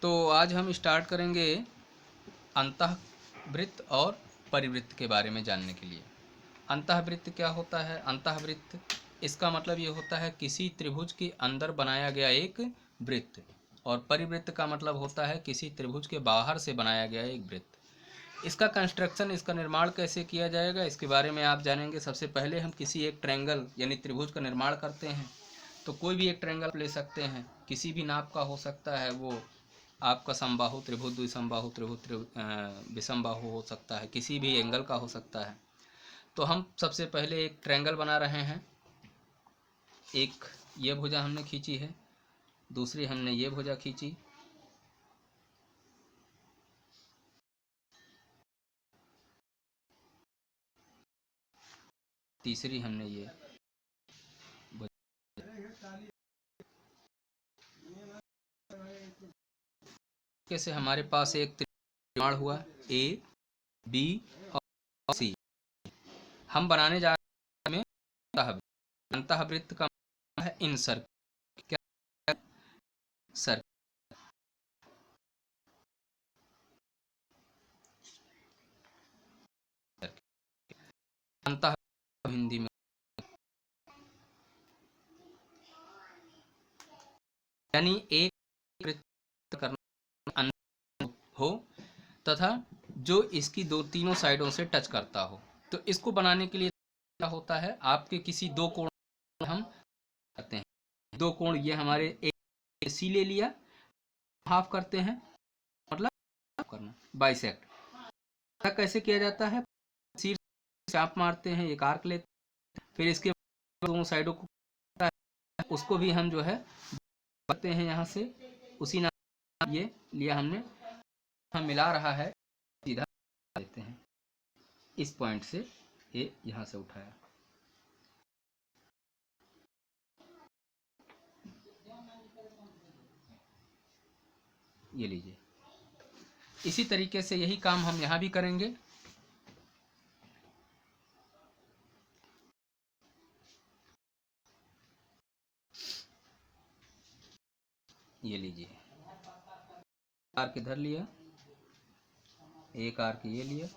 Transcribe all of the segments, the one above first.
तो आज हम स्टार्ट करेंगे अंतःवृत्त और परिवृत्त के बारे में जानने के लिए। अंतःवृत्त क्या होता है? अंतःवृत्त इसका मतलब ये होता है किसी त्रिभुज के अंदर बनाया गया एक वृत्त, और परिवृत्त का मतलब होता है किसी त्रिभुज के बाहर से बनाया गया एक वृत्त। इसका कंस्ट्रक्शन, इसका निर्माण कैसे किया जाएगा, इसके बारे में आप जानेंगे। सबसे पहले हम किसी एक ट्रायंगल यानी त्रिभुज का निर्माण करते हैं। तो कोई भी एक ट्रायंगल ले सकते हैं, किसी भी नाप का हो सकता है, वो आपका समबाहु त्रिभुज, द्विसमबाहु त्रिभुज, विषमबाहु हो सकता है, किसी भी एंगल का हो सकता है। तो हम सबसे पहले एक ट्रायंगल बना रहे हैं। एक ये भुजा हमने खींची है, दूसरी हमने ये भुजा खींची, तीसरी हमने ये कैसे हमारे पास एक त्रिकोण हुआ ए बी और सी। हम बनाने जा रहे हैं अंतःवृत्त। अंतःवृत्त का मतलब है इन सर्कल। क्या? सर्कल। अंतः हिंदी में यानी एक वृत्त करना हो तथा जो इसकी तीनों साइडों से टच करता हो। तो इसको बनाने के लिए क्या होता है, आपके किसी दो कोण हम करते हैं। दो कोण ये हमारे ए सी ले लिया, हाफ करते हैं, मतलब करना बाइसेक्ट। कैसे किया जाता है? सी चाप मारते हैं, एक आर्क लेते हैं, फिर इसके दोनों साइडों को उसको भी हम जो है करते हैं यहाँ से। उसी नाम ये लिया हमने, हम मिला रहा है, सीधा देते हैं इस पॉइंट से, ये यहाँ से उठाया। ये लीजिए। इसी तरीके से यही काम हम यहाँ भी करेंगे। ये लीजिए, आर्क इधर लिया, एक आर्क ये लिया,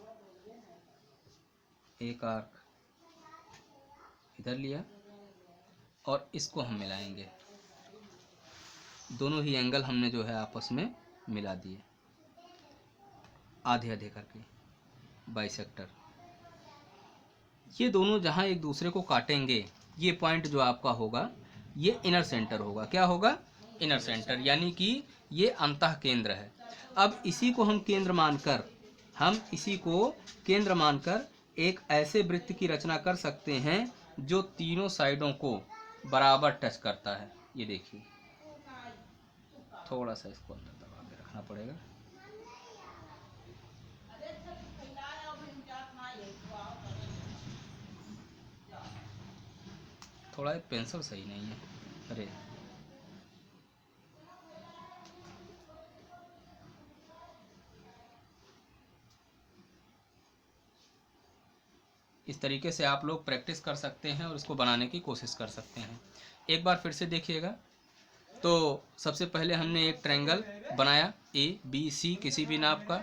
एक आर्क इधर लिया, और इसको हम मिलाएंगे। दोनों ही एंगल हमने जो है आपस में मिला दिए, आधे आधे करके, बाइसेक्टर। ये दोनों जहाँ एक दूसरे को काटेंगे, ये पॉइंट जो आपका होगा ये इनर सेंटर होगा। क्या होगा? इनर सेंटर, यानी कि ये अंतः केंद्र है। अब इसी को हम केंद्र मानकर, एक ऐसे वृत्त की रचना कर सकते हैं जो तीनों साइडों को बराबर टच करता है। ये देखिए, थोड़ा सा इसको अंदर दबा के रखना पड़ेगा। थोड़ा पेंसिल सही नहीं है, अरे इस तरीके से आप लोग प्रैक्टिस कर सकते हैं और इसको बनाने की कोशिश कर सकते हैं। एक बार फिर से देखिएगा। तो सबसे पहले हमने एक ट्रायंगल बनाया ए बी सी, किसी भी नाप का।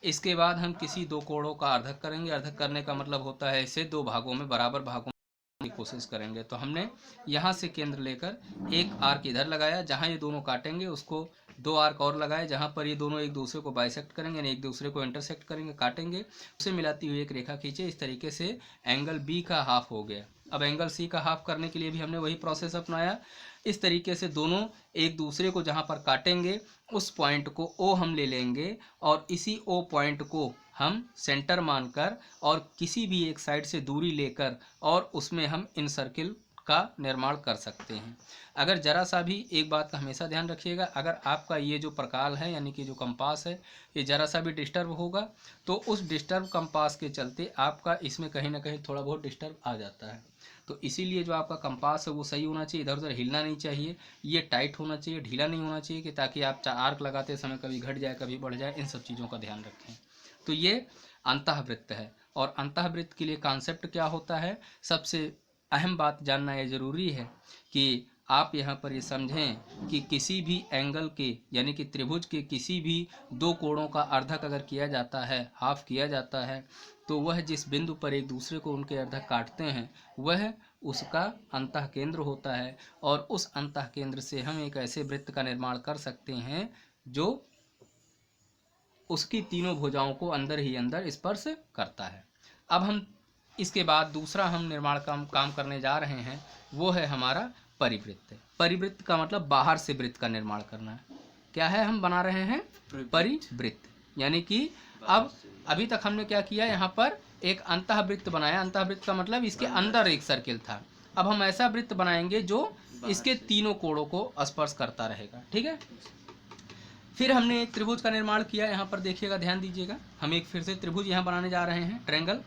इसके बाद हम किसी दो कोणों का अर्धक करेंगे। अर्धक करने का मतलब होता है इसे दो भागों में, बराबर भागों की कोशिश करेंगे। तो हमने यहाँ से केंद्र लेकर एक आर्क इधर लगाया, जहाँ ये दोनों काटेंगे उसको दो आर्क और लगाए, जहाँ पर ये दोनों एक दूसरे को बाइसेक्ट करेंगे, यानी एक दूसरे को इंटरसेक्ट करेंगे, काटेंगे, उसे मिलाती हुई एक रेखा खींचे। इस तरीके से एंगल बी का हाफ हो गया। अब एंगल सी का हाफ करने के लिए भी हमने वही प्रोसेस अपनाया। इस तरीके से दोनों एक दूसरे को जहाँ पर काटेंगे उस पॉइंट को ओ हम ले लेंगे, और इसी ओ पॉइंट को हम सेंटर मानकर और किसी भी एक साइड से दूरी लेकर और उसमें हम इन सर्किल का निर्माण कर सकते हैं। अगर जरा सा भी, एक बात का हमेशा ध्यान रखिएगा, अगर आपका ये जो प्रकाल है यानी कि जो कंपास है, ये जरा सा भी डिस्टर्ब होगा तो उस डिस्टर्ब कंपास के चलते आपका इसमें कहीं ना कहीं थोड़ा बहुत डिस्टर्ब आ जाता है। तो इसीलिए जो आपका कंपास है वो सही होना चाहिए, इधर उधर हिलना नहीं चाहिए, ये टाइट होना चाहिए, ढीला नहीं होना चाहिए, कि ताकि आप आर्क लगाते समय कभी घट जाए कभी बढ़ जाए, इन सब चीज़ों का ध्यान रखें। तो ये अंतःवृत्त है। और अंतःवृत्त के लिए कॉन्सेप्ट क्या होता है, सबसे अहम बात जानना ये ज़रूरी है कि आप यहाँ पर ये समझें कि किसी भी एंगल के यानी कि त्रिभुज के किसी भी दो कोणों का अर्धक अगर किया जाता है, हाफ किया जाता है, तो वह जिस बिंदु पर एक दूसरे को उनके अर्धक काटते हैं वह उसका अंतः केंद्र होता है। और उस अंतः केंद्र से हम एक ऐसे वृत्त का निर्माण कर सकते हैं जो उसकी तीनों भुजाओं को अंदर ही अंदर स्पर्श करता है। अब हम इसके बाद दूसरा हम निर्माण काम करने जा रहे हैं, वो है हमारा परिवृत्त। परिवृत्त का मतलब बाहर से वृत्त का निर्माण करना है। क्या है हम बना रहे हैं? परिवृत्त। यानी कि अब अभी तक हमने क्या किया, यहाँ पर एक अंतःवृत्त बनाया। अंतःवृत्त का मतलब इसके अंदर एक सर्किल था। अब हम ऐसा वृत्त बनाएंगे जो इसके तीनों कोणों को स्पर्श करता रहेगा। ठीक है। फिर हमने एक त्रिभुज का निर्माण किया। यहाँ पर देखिएगा, ध्यान दीजिएगा, हम एक फिर से त्रिभुज यहाँ बनाने जा रहे हैं, ट्रायंगल।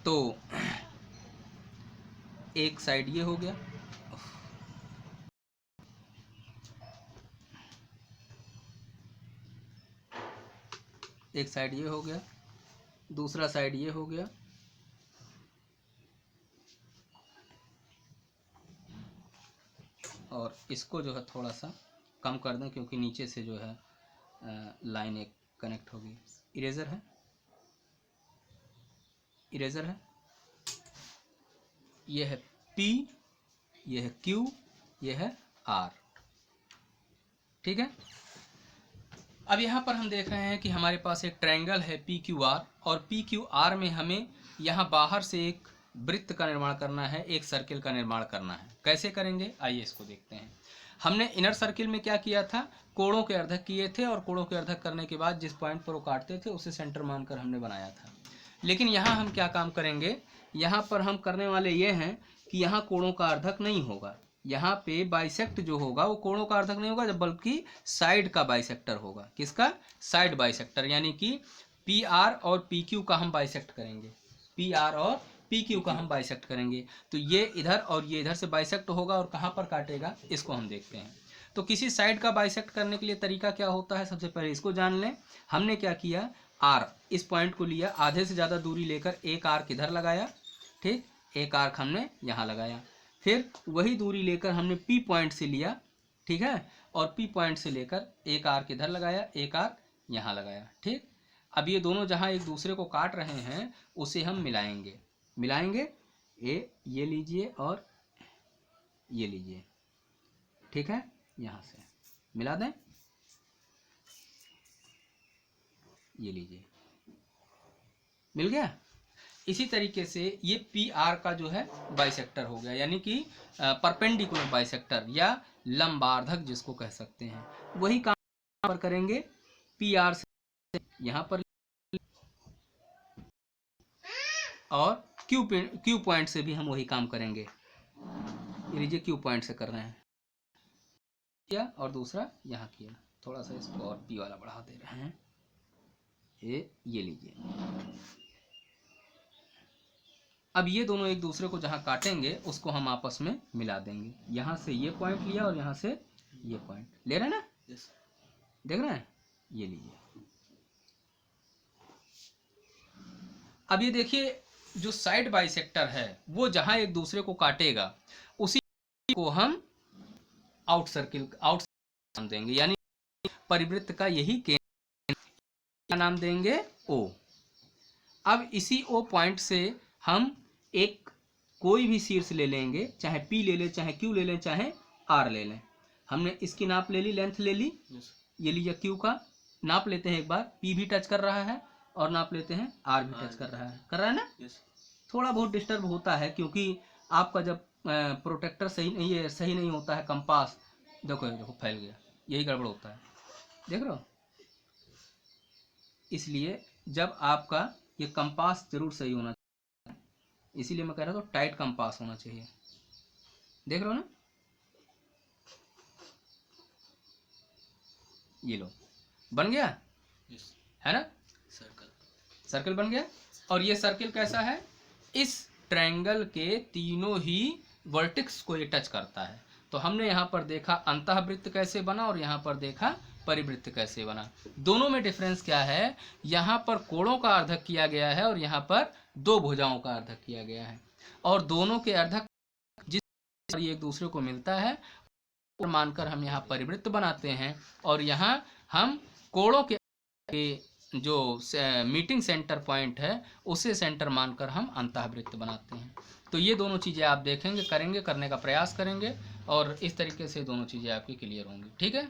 तो एक साइड ये हो गया, एक साइड ये हो गया, दूसरा साइड ये हो गया, और इसको जो है थोड़ा सा कम कर दें क्योंकि नीचे से जो है लाइन एक कनेक्ट होगी। इरेजर है, इरेजर है, ये है P, ये है Q, ये है R। ठीक है। अब यहाँ पर हम देख रहे हैं कि हमारे पास एक ट्रायंगल है PQR, और PQR में हमें यहाँ बाहर से एक वृत्त का निर्माण करना है, एक सर्किल का निर्माण करना है। कैसे करेंगे, आइए इसको देखते हैं। हमने इनर सर्किल में क्या किया था, कोणों के अर्धक किए थे, और कोणों के अर्धक करने के बाद जिस पॉइंट पर वो काटते थे उसे सेंटर मानकर हमने बनाया था। लेकिन यहाँ हम क्या काम करेंगे, यहाँ पर हम करने वाले ये हैं कि यहाँ कोणों का अर्धक नहीं होगा। यहाँ पे बाइसेक्ट जो होगा वो कोणों का अर्धक नहीं होगा, जब बल्कि साइड का बाइसेक्टर होगा। किसका? Side bisector. यानी कि PR और PQ का हम बाइसेक्ट करेंगे, PR और PQ का हम बाइसेक्ट करेंगे। तो ये इधर और ये इधर से बाइसेक्ट होगा, और कहाँ पर काटेगा इसको हम देखते हैं। तो किसी साइड का बाइसेक्ट करने के लिए तरीका क्या होता है, सबसे पहले इसको जान लें। हमने क्या किया, R इस पॉइंट को लिया, आधे से ज़्यादा दूरी लेकर एक आर्क इधर लगाया। ठीक, एक आर्क हमने यहाँ लगाया। फिर वही दूरी लेकर हमने P पॉइंट से लिया। ठीक है, और P पॉइंट से लेकर एक आर्क इधर लगाया, एक आर्क यहाँ लगाया। ठीक, अब ये दोनों जहाँ एक दूसरे को काट रहे हैं उसे हम मिलाएंगे। मिलाएंगे, ये लीजिए और ये लीजिए। ठीक है, यहाँ से मिला दें, ये लीजिए, मिल गया। इसी तरीके से ये PR का जो है बाइसेक्टर हो गया, यानी कि परपेंडिकुलर बाइसेक्टर या लंबार्धक जिसको कह सकते हैं। वही काम पर करेंगे PR से यहाँ पर, और Q पॉइंट से भी हम वही काम करेंगे। ये लीजिए, Q पॉइंट से कर रहे हैं, किया, और दूसरा यहाँ किया। थोड़ा सा इसको और P वाला बढ़ा दे रहे हैं। ये लीजिए। अब ये दोनों एक दूसरे को जहाँ काटेंगे उसको हम आपस में मिला देंगे। यहाँ से ये पॉइंट लिया और यहाँ से ये पॉइंट ले रहे हैं ना, देख रहे हैं, ये लीजिए। अब ये देखिए, जो साइड बाइसेक्टर है वो जहाँ एक दूसरे को काटेगा उसी को हम आउट सर्किल नाम देंगे, यानी परिवृत्त का यही केंद्र का नाम देंगे O। अब इसी O पॉइंट से हम एक कोई भी शीर्ष ले लेंगे, चाहे P ले लें, चाहे Q ले लें, चाहे R ले लें। हमने इसकी नाप ले ली, लेंथ ले ली। ये लीजिए, Q का नाप लेते हैं एक बार, P भी टच कर रहा है, और नाप लेते हैं R भी टच कर रहा है ना। थोड़ा बहुत डिस्टर्ब होता है क्योंकि आपका जब प्रोटेक्टर सही नहीं होता है, कंपास देखो फैल गया, यही गड़बड़ होता है, देख रहे हो। इसलिए जब आपका ये कंपास जरूर सही होना चाहिए, इसीलिए मैं कह रहा था टाइट कंपास होना चाहिए। देख रहे हो ना, ये लो, बन गया है ना, सर्कल बन गया। और ये सर्किल कैसा है, इस ट्रायंगल के तीनों ही वर्टेक्स को ये टच करता है। तो हमने यहाँ पर देखा अंतःवृत्त कैसे बना, और यहाँ पर देखा परिवृत्त कैसे बना। दोनों में डिफरेंस क्या है, यहाँ पर कोणों का अर्धक किया गया है और यहाँ पर दो भुजाओं का अर्धक किया गया है, और दोनों के अर्धक ये एक दूसरे को मिलता है और मानकर हम यहाँ परिवृत्त बनाते हैं, और यहाँ हम कोणों के जो मीटिंग सेंटर पॉइंट है उसे सेंटर मानकर हम अंतःवृत्त बनाते हैं। तो ये दोनों चीज़ें आप देखेंगे, करेंगे, करने का प्रयास करेंगे, और इस तरीके से दोनों चीज़ें आपकी क्लियर होंगी। ठीक है।